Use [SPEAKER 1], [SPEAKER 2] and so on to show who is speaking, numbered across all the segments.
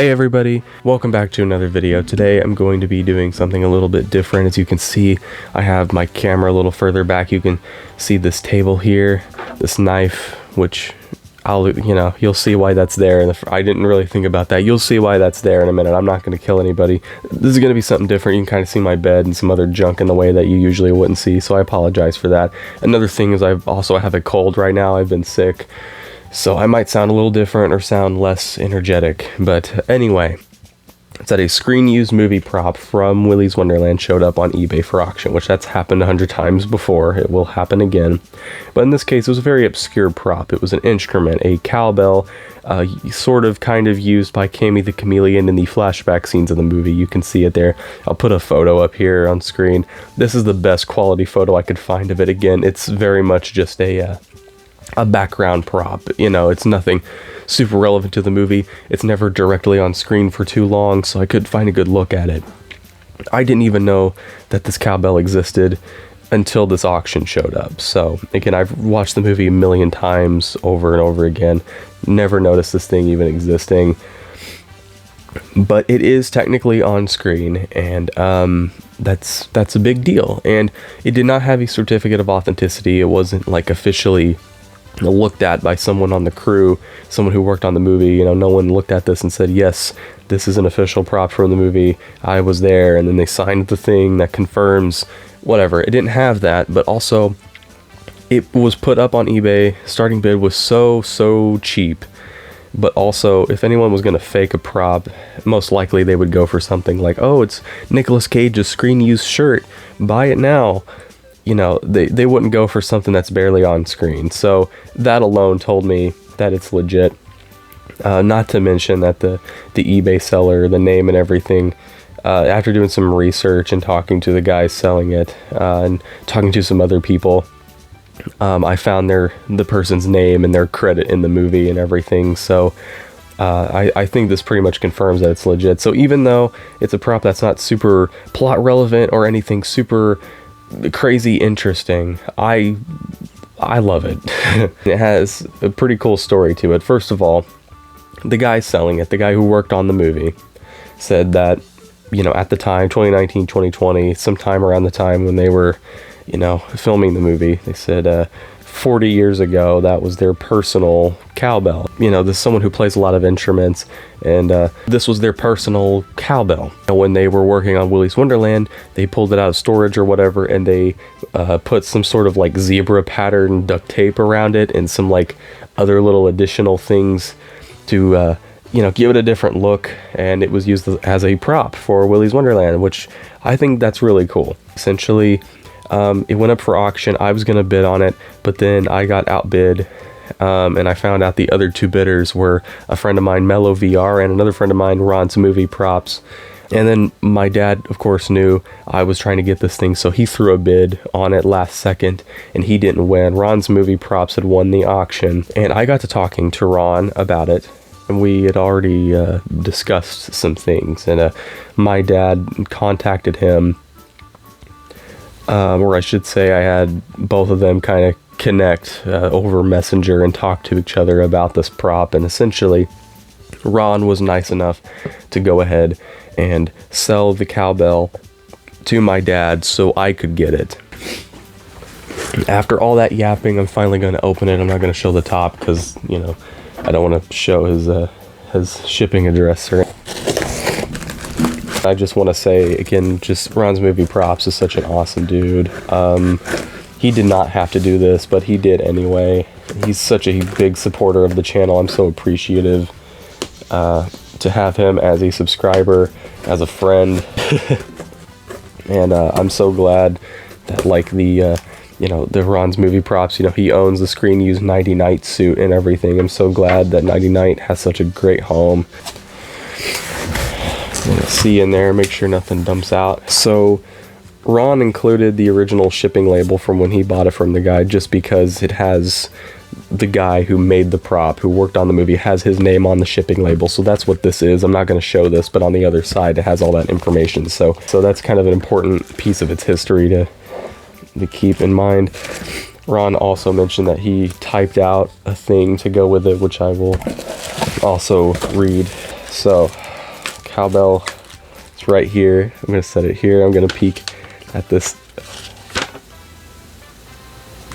[SPEAKER 1] Hey everybody, welcome back to another video. Today I'm going to be doing something a little bit different. As you can see, I have my camera a little further back. You can see this table here, this knife, which you'll see why that's there. And I didn't really think about that. You'll see why that's there in a minute. I'm not going to kill anybody. This is going to be something different. You can kind of see my bed and some other junk in the way that you usually wouldn't see, so I apologize for that. Another thing is I have a cold right now. I've been sick, so I might sound a little different or sound less energetic. But anyway, it's that a screen used movie prop from Willy's Wonderland showed up on eBay for auction, which that's happened 100 times before. It will happen again. But in this case, it was a very obscure prop. It was an instrument, a cowbell, kind of used by Cammy the chameleon in the flashback scenes of the movie. You can see it there. I'll put a photo up here on screen. This is the best quality photo I could find of it. Again, it's very much just a background prop. It's nothing super relevant to the movie. It's never directly on screen for too long, so I could find a good look at it. I didn't even know that this cowbell existed until this auction showed up. So again, I've watched the movie a million times over and over again, never noticed this thing even existing, but it is technically on screen, and that's a big deal. And it did not have a certificate of authenticity. It wasn't like officially looked at by someone on the crew, someone who worked on the movie. No one looked at this and said, yes, this is an official prop from the movie, I was there, and then they signed the thing that confirms whatever. It didn't have that, but also it was put up on eBay. Starting bid was so cheap. But also, if anyone was going to fake a prop, most likely they would go for something like, oh, it's Nicolas Cage's screen used shirt, buy it now. They wouldn't go for something that's barely on screen. So that alone told me that it's legit. Not to mention that the eBay seller, the name and everything, after doing some research and talking to the guys selling it, and talking to some other people, I found the person's name and their credit in the movie and everything. So I think this pretty much confirms that it's legit. So even though it's a prop that's not super plot relevant or anything super crazy interesting, I love it. It has a pretty cool story to it. First of all, the guy selling it, the guy who worked on the movie, said that, at the time, 2019, 2020, sometime around the time when they were, filming the movie, they said 40 years ago, that was their personal cowbell. This is someone who plays a lot of instruments, and this was their personal cowbell. When they were working on Willy's Wonderland, they pulled it out of storage or whatever, and they put some sort of like zebra pattern duct tape around it and some like other little additional things to give it a different look, and it was used as a prop for Willy's Wonderland, which I think that's really cool. Essentially, it went up for auction. I was going to bid on it, but then I got outbid, and I found out the other two bidders were a friend of mine, Mellow VR, and another friend of mine, RonsMovieProps. And then my dad, of course, knew I was trying to get this thing, so he threw a bid on it last second, and he didn't win. RonsMovieProps had won the auction, and I got to talking to Ron about it, and we had already discussed some things, and my dad contacted him, or I should say I had both of them kind of connect over Messenger and talk to each other about this prop, and essentially Ron was nice enough to go ahead and sell the cowbell to my dad so I could get it. After all that yapping, I'm finally going to open it. I'm not going to show the top because, I don't want to show his shipping address. I just want to say, again, just RonsMovieProps is such an awesome dude. He did not have to do this, but he did anyway. He's such a big supporter of the channel. I'm so appreciative to have him as a subscriber, as a friend. And I'm so glad that, like, the RonsMovieProps, he owns the screen used Nighty Night suit and everything. I'm so glad that Nighty Night has such a great home. See in there, make sure nothing dumps out. So Ron included the original shipping label from when he bought it from the guy, just because it has the guy who made the prop, who worked on the movie, has his name on the shipping label. So that's what this is. I'm not going to show this, but on the other side it has all that information. So that's kind of an important piece of its history to keep in mind. Ron also mentioned that he typed out a thing to go with it, which I will also read. So Cowbell. It's right here. I'm gonna set it here. I'm gonna peek at this.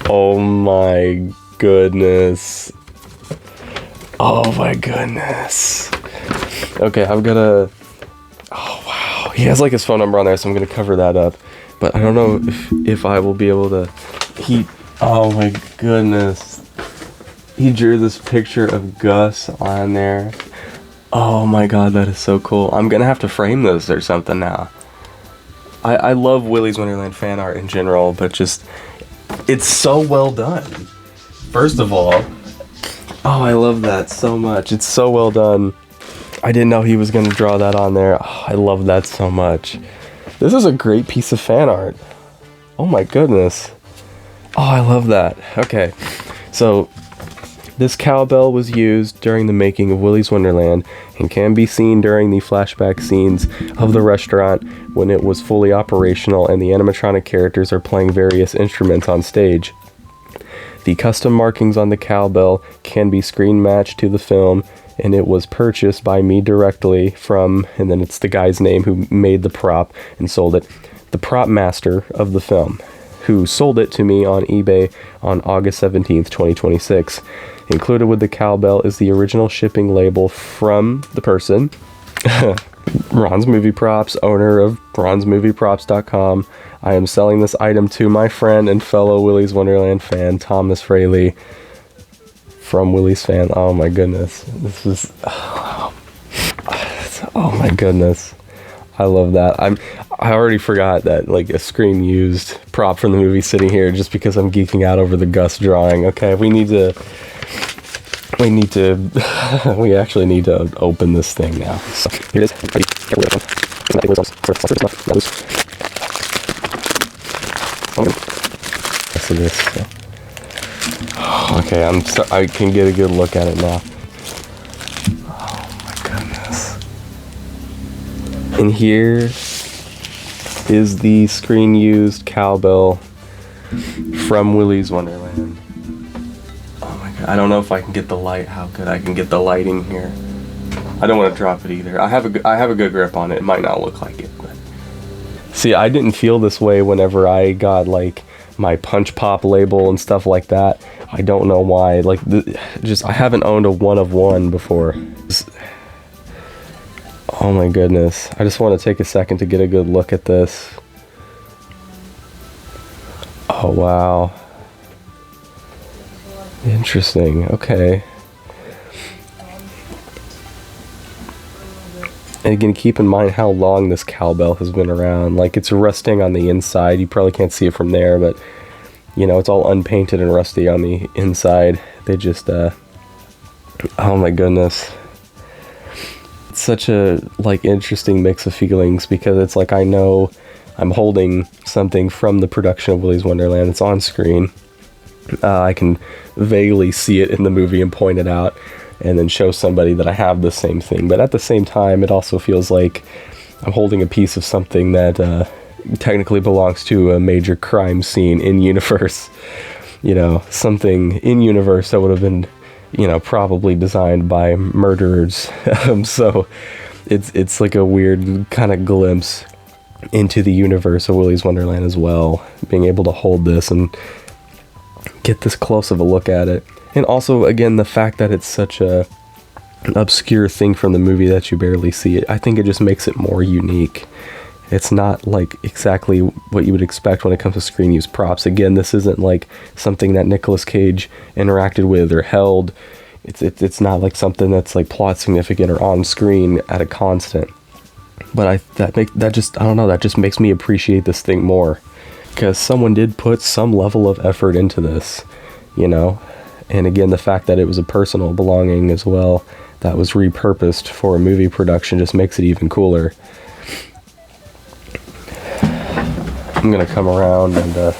[SPEAKER 1] Oh my goodness. Oh my goodness. Okay, I'm gonna... Oh wow. He has like his phone number on there, so I'm gonna cover that up. But I don't know if I will be able to... Oh my goodness. He drew this picture of Gus on there. Oh my god, that is so cool. I'm gonna have to frame this or something now. I love Willy's Wonderland fan art in general, but just... It's so well done. First of all, oh, I love that so much. It's so well done. I didn't know he was going to draw that on there. Oh, I love that so much. This is a great piece of fan art. Oh my goodness. Oh, I love that. Okay, so this cowbell was used during the making of Willy's Wonderland and can be seen during the flashback scenes of the restaurant when it was fully operational and the animatronic characters are playing various instruments on stage. The custom markings on the cowbell can be screen matched to the film, and it was purchased by me directly from, and then it's the guy's name who made the prop and sold it, the prop master of the film, who sold it to me on eBay on August 17th, 2026. Included with the cowbell is the original shipping label from the person, RonsMovieProps, owner of RonsMovieProps.com. I am selling this item to my friend and fellow Willy's Wonderland fan, Thomas Fraley, from WillysFanland. Oh my goodness. This is... Oh my goodness. I love that. I already forgot that, like, a screen used prop from the movie sitting here just because I'm geeking out over the Gus drawing. Okay, we actually need to open this thing now. So here it is. Okay, I can get a good look at it now. Oh my goodness. And here is the screen used cowbell from Willy's Wonderland. Oh my god, I don't know if I can get the light, how good I can get the lighting here. I don't want to drop it either. I have a good grip on it. It might not look like it, but... See, I didn't feel this way whenever I got, like, my Punch Pop label and stuff like that. I don't know why. Like, I haven't owned a one of one before. Oh my goodness. I just want to take a second to get a good look at this. Oh wow. Interesting. Okay. And again, keep in mind how long this cowbell has been around. Like, it's rusting on the inside. You probably can't see it from there, but, you know, it's all unpainted and rusty on the inside. They just, oh my goodness. It's such a, like, interesting mix of feelings because it's like I know I'm holding something from the production of Willy's Wonderland. It's on screen. I can vaguely see it in the movie and point it out and then show somebody that I have the same thing. But at the same time, it also feels like I'm holding a piece of something that technically belongs to a major crime scene in universe. You know, something in universe that would have been, you know, probably designed by murderers. So it's like a weird kind of glimpse into the universe of Willy's Wonderland as well. Being able to hold this and get this close of a look at it. And also, again, the fact that it's such a obscure thing from the movie that you barely see it, I think it just makes it more unique. It's not like exactly what you would expect when it comes to screen use props. Again, this isn't like something that Nicolas Cage interacted with or held. It's not like something that's like plot significant or on screen at a constant. But that just makes me appreciate this thing more, because someone did put some level of effort into this, you know. And again, the fact that it was a personal belonging as well, that was repurposed for a movie production, just makes it even cooler. I'm gonna come around and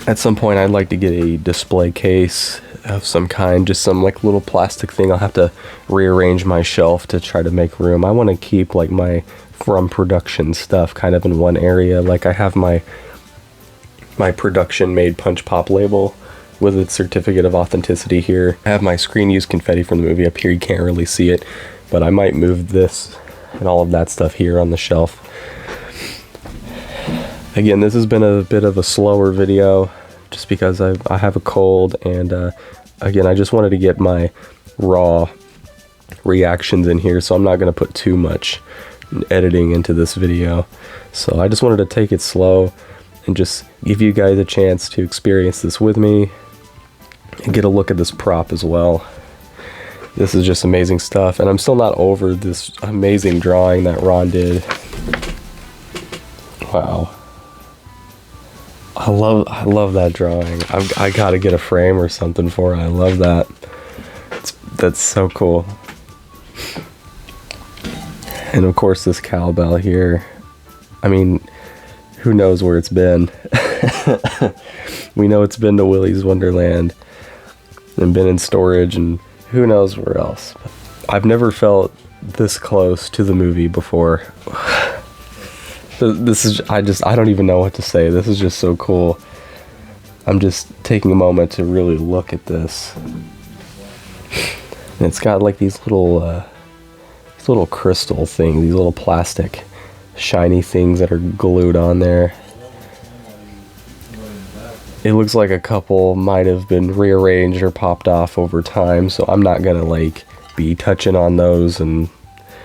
[SPEAKER 1] At some point I'd like to get a display case of some kind, just some like little plastic thing. I'll have to rearrange my shelf to try to make room. I want to keep like my from production stuff kind of in one area. Like I have my production made punch pop label with its certificate of authenticity here. I have my screen use confetti from the movie up here. You can't really see it, but I might move this and all of that stuff here on the shelf. Again, this has been a bit of a slower video just because I have a cold, and again, I just wanted to get my raw reactions in here, so I'm not going to put too much editing into this video. So I just wanted to take it slow and just give you guys a chance to experience this with me and get a look at this prop as well. This is just amazing stuff, and I'm still not over this amazing drawing that Ron did. Wow. I love that drawing. I gotta get a frame or something for it. I love that. That's so cool. And of course this cowbell here. I mean, who knows where it's been? We know it's been to Willy's Wonderland and been in storage and who knows where else. I've never felt this close to the movie before. This is, I don't even know what to say. This is just so cool. I'm just taking a moment to really look at this. And it's got like these little crystal things, these little plastic shiny things that are glued on there. It looks like a couple might have been rearranged or popped off over time, so I'm not gonna like be touching on those, and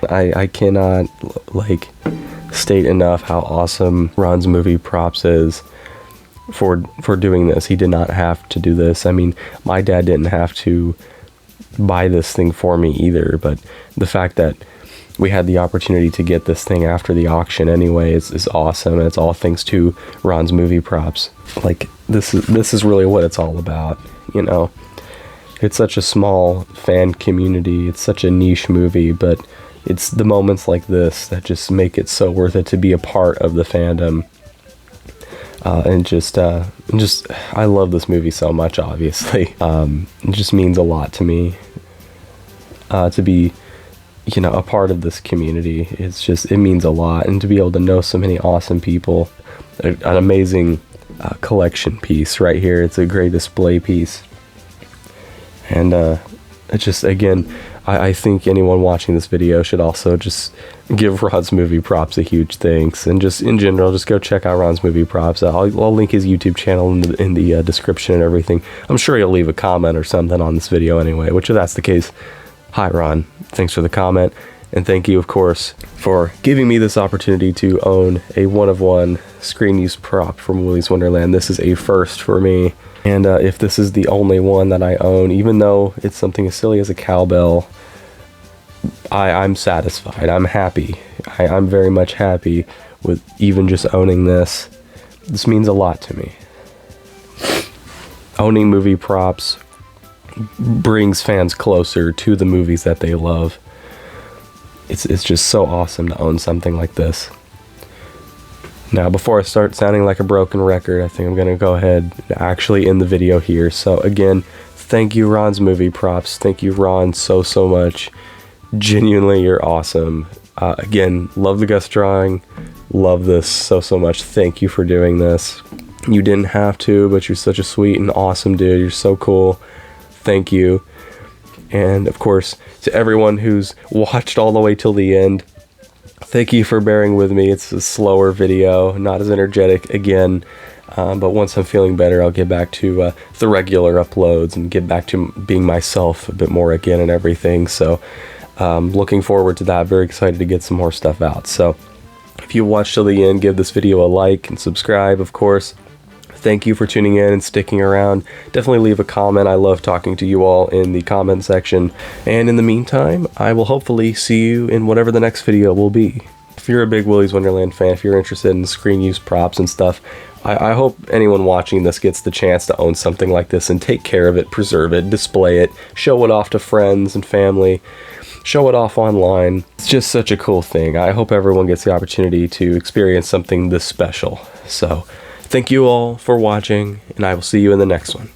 [SPEAKER 1] I cannot like state enough how awesome Ron's Movie Props is for doing this. He did not have to do this. I mean, my dad didn't have to buy this thing for me either, but the fact that we had the opportunity to get this thing after the auction anyway is awesome, and it's all thanks to Ron's Movie Props. Like, this is really what it's all about, you know? It's such a small fan community, it's such a niche movie, but it's the moments like this that just make it so worth it to be a part of the fandom. And just I love this movie so much, obviously. It just means a lot to me to be, you know, a part of this community. It means a lot, and to be able to know so many awesome people. An amazing collection piece right here. It's a great display piece, and it just, again, I think anyone watching this video should also just give Ron's Movie Props a huge thanks, and just in general, just go check out Ron's Movie Props. I'll link his YouTube channel in the description and everything. I'm sure he'll leave a comment or something on this video anyway, which if that's the case, hi Ron, thanks for the comment, and thank you of course for giving me this opportunity to own a one-of-one screen use prop from Willy's Wonderland. This is a first for me. And if this is the only one that I own, even though it's something as silly as a cowbell, I'm satisfied. I'm happy. I'm very much happy with even just owning this. This means a lot to me. Owning movie props brings fans closer to the movies that they love. It's just so awesome to own something like this. Now, before I start sounding like a broken record, I think I'm going to go ahead and actually end the video here. So again, thank you, Ron's Movie Props. Thank you, Ron, so much. Genuinely, you're awesome. Again, love the Gus drawing. Love this so much. Thank you for doing this. You didn't have to, but you're such a sweet and awesome dude. You're so cool. Thank you. And of course, to everyone who's watched all the way till the end, thank you for bearing with me. It's a slower video, not as energetic again, but once I'm feeling better, I'll get back to the regular uploads and get back to being myself a bit more again and everything. So looking forward to that. Very excited to get some more stuff out. So if you watched till the end, give this video a like and subscribe, of course. Thank you for tuning in and sticking around. Definitely leave a comment. I love talking to you all in the comment section. And in the meantime, I will hopefully see you in whatever the next video will be. If you're a big Willy's Wonderland fan, if you're interested in screen use props and stuff, I hope anyone watching this gets the chance to own something like this and take care of it, preserve it, display it, show it off to friends and family, show it off online. It's just such a cool thing. I hope everyone gets the opportunity to experience something this special. So Thank you all for watching, and I will see you in the next one.